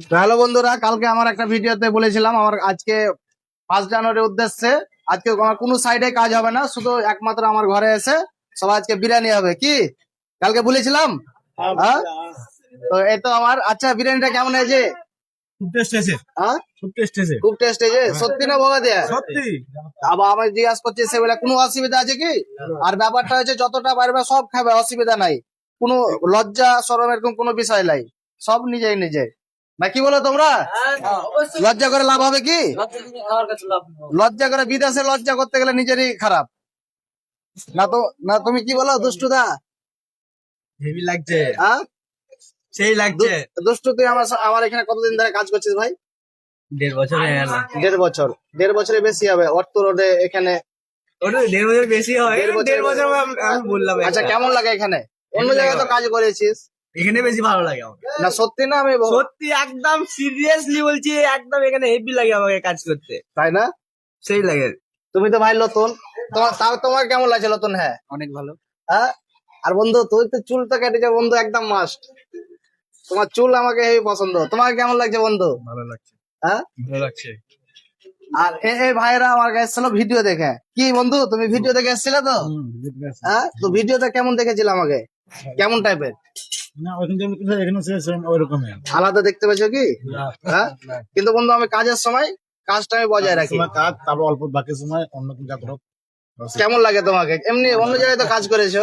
Hello বন্ধুরা, কালকে আমার একটা ভিডিওতে বলেছিলাম আমার আজকে 5 জানুয়ারির উদ্দেশ্যে আজকে আমার কোনো সাইডে কাজ হবে না, শুধু একমাত্র আমার ঘরে এসে সবাই আজকে বিরিয়ানি হবে। কি কালকে বলেছিলাম? হ্যাঁ, তো এই তো আমার। আচ্ছা, বিরিয়ানিটা কেমন হয়েছে? খুব টেস্ট আছে। হ্যাঁ, খুব টেস্ট আছে। খুব টেস্ট হয়েছে। সত্যি না বকা দেয়া? সত্যি। আবার আমায় জিজ্ঞাসা করছে সেগুলা কোনো অসুবিধা আছে কি? আর ব্যাপারটা হচ্ছে যতটা পারবে সব খাবে, অসুবিধা নাই। কোনো লজ্জা শরম এরকম কোনো বিষয় নাই, সব নিজেই নিজে। না কি বলো তোমরা? লজ্জা করে লাভ হবে কি? লজ্জা করে বিদেশে লজ্জা করতে গেলে নিজেরই খারাপ। না তো না, তুমি কি বলো দুষ্টুদা? হেভি লাগছে। হ্যাঁ, সেই লাগছে। দুষ্টু তুই আমার এখানে কতদিন ধরে কাজ করছিস ভাই? 1.5 বছর হয়ে গেল। 1.5 বছর। 1.5 বছরের বেশি হবে। অর্থ রোডে এখানে ওটা 1.5 বছর বেশি হয়। 1.5 বছর আমি বললাম। আচ্ছা, কেমন লাগে এখানে? অন্য জায়গায় তো কাজ করেছিস। এখানে বেশি ভালো লাগে আমার। না সত্যি না, আমি সত্যি একদম সিরিয়াসলি বলছি, একদম এখানে হেভি লাগে আমাকে কাজ করতে। তাই না? সেই লাগে। তুমি তো ভাই নতুন, তোমার কেমন লাগছে নতুন? হ্যাঁ, অনেক ভালো। হ্যাঁ। আর বন্ধু, তুই তো চুল তো কেটেছে বন্ধু, একদম মাস্ট। তোমার চুল আমাকে হেবি পছন্দ। তোমাকে কেমন লাগছে বন্ধু? ভালো লাগছে। হ্যাঁ, ভালো লাগছে। আর এই ভাইরা আমার কাছে এসেছিল ভিডিও দেখে। কি বন্ধু, তুমি ভিডিও দেখে এসেছিলে তো? হ্যাঁ, তো ভিডিওতে কেমন দেখেছিল আমাকে? কেমন টাইপের? না এখানে ওইরকমই আলাদা দেখতে পেয়েছো কি? হ্যাঁ, কিন্তু বন্ধু আমি কাজের সময় কাজটা আমি বজায় রাখি। কাজ, তারপর অল্প বাকি সময় অন্য কোনো কাজ করো। কেমন লাগে তোমাকে? এমনি অন্য জায়গায় তো কাজ করেছো,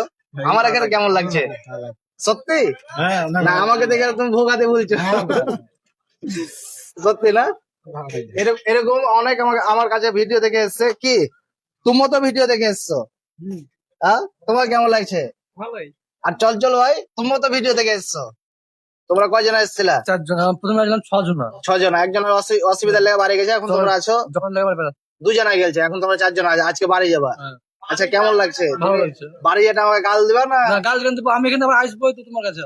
আমার এখানে কেমন লাগছে? সত্যি হ্যাঁ, না, আমাকে দেখে তুমি ভোগাতে বলছো। সত্যি না? এরকম অনেক আমার কাছে ভিডিও দেখে এসছে। কি তুমিও তো ভিডিও দেখে এসছো? হ্যাঁ, তোমার কেমন লাগছে? ভালোই। আর চল ভাই, তুমিও তো ভিডিও দেখে এসছো। তোমরা কয়জন এসেছিলা? 4 জন। প্রথমে আসলাম 6 জন। 6 জন। একজনের অসুবিধা লেগে বাড়ি গেছে, এখন তোমরা আছো। যখন লেগে বেড়া 2 জনাই গেছে, এখন তোমরা 4 জন আছো, আজকে বাড়ি যাবা। আচ্ছা, কেমন লাগছে? ভালো লাগছে। বাড়ি যেটা আমাকে গাল দিবা না? গাল কিন্তু আমি এখানে আবার আসবো তো তোমার কাছে।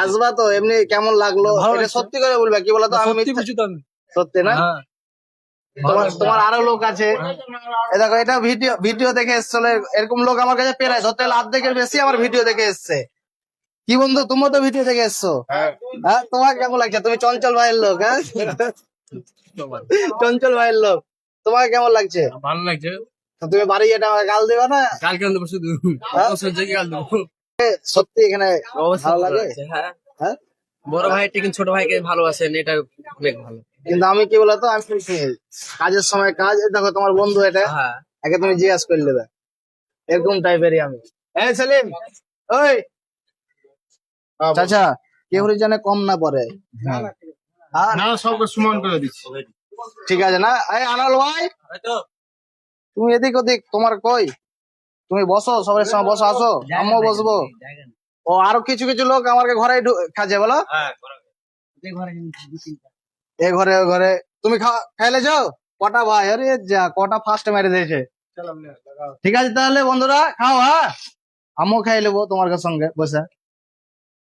আসবা তো? এমনি কেমন লাগলো ভালো এটা লাগছে। সত্যি করে বলবে, কি বলতো? আমি সত্যি বুঝি তো আমি। সত্যি না? হ্যাঁ। তোমার আরো লোক আছে। এ দেখো, এটা ভিডিও দেখে এসছিল। এরকম লোক আমার কাছে প্রায় সত্যি অর্ধেকের বেশি আমার ভিডিও দেখে এসছে। কি বন্ধু, তুমিও তো ভিডিও দেখে এসছো? হ্যাঁ, তোমার কেমন লাগছে? তুমি চঞ্চল ভাইয়ের লোক। হ্যাঁ, চঞ্চল ভাইয়ের লোক। তোমার কেমন লাগছে? ভালো লাগছে। তো তুমি বাড়ি এটা আমাকে গাল দেবা না? কালকে আনতে পারছি তো। হ্যাঁ? গাল দেবো। সত্যি এখানে ভালো লাগে। হ্যাঁ। হ্যাঁ, বড় ভাই ঠিক ছোট ভাইকে ভালোবাসেন, এটা অনেক ভালো। কিন্তু আমি কি বলতো, আমি কাজের সময় কাজ। এই দেখো তোমার বন্ধু এটা, হ্যাঁ। একে তুমি জিজ্ঞাসা করে নেবে। এরকম টাইপেরই আমি। এই সেলিম, ওই চাচা, কেউ জানে কম না পড়ে। আর না, সবকে সমান করে দিচ্ছি। ঠিক আছে না? এই আনাল ভাই, তুমি এদিক ওদিক তোমার কই? তুমি বসো, সবার সঙ্গে বসো, আসো, আমিও বসবো। ও আরো কিছু কিছু লোক আমার ঘরে খাজে বলো। এ ঘরে ও ঘরে। তুমি খাইলে যাও কটা ভাই? আরে যা, কটা ফার্স্ট মেরে দিয়েছে। ঠিক আছে তাহলে বন্ধুরা, খাও। হ্যাঁ, আমিও খাই নেবো তোমার সঙ্গে বসে।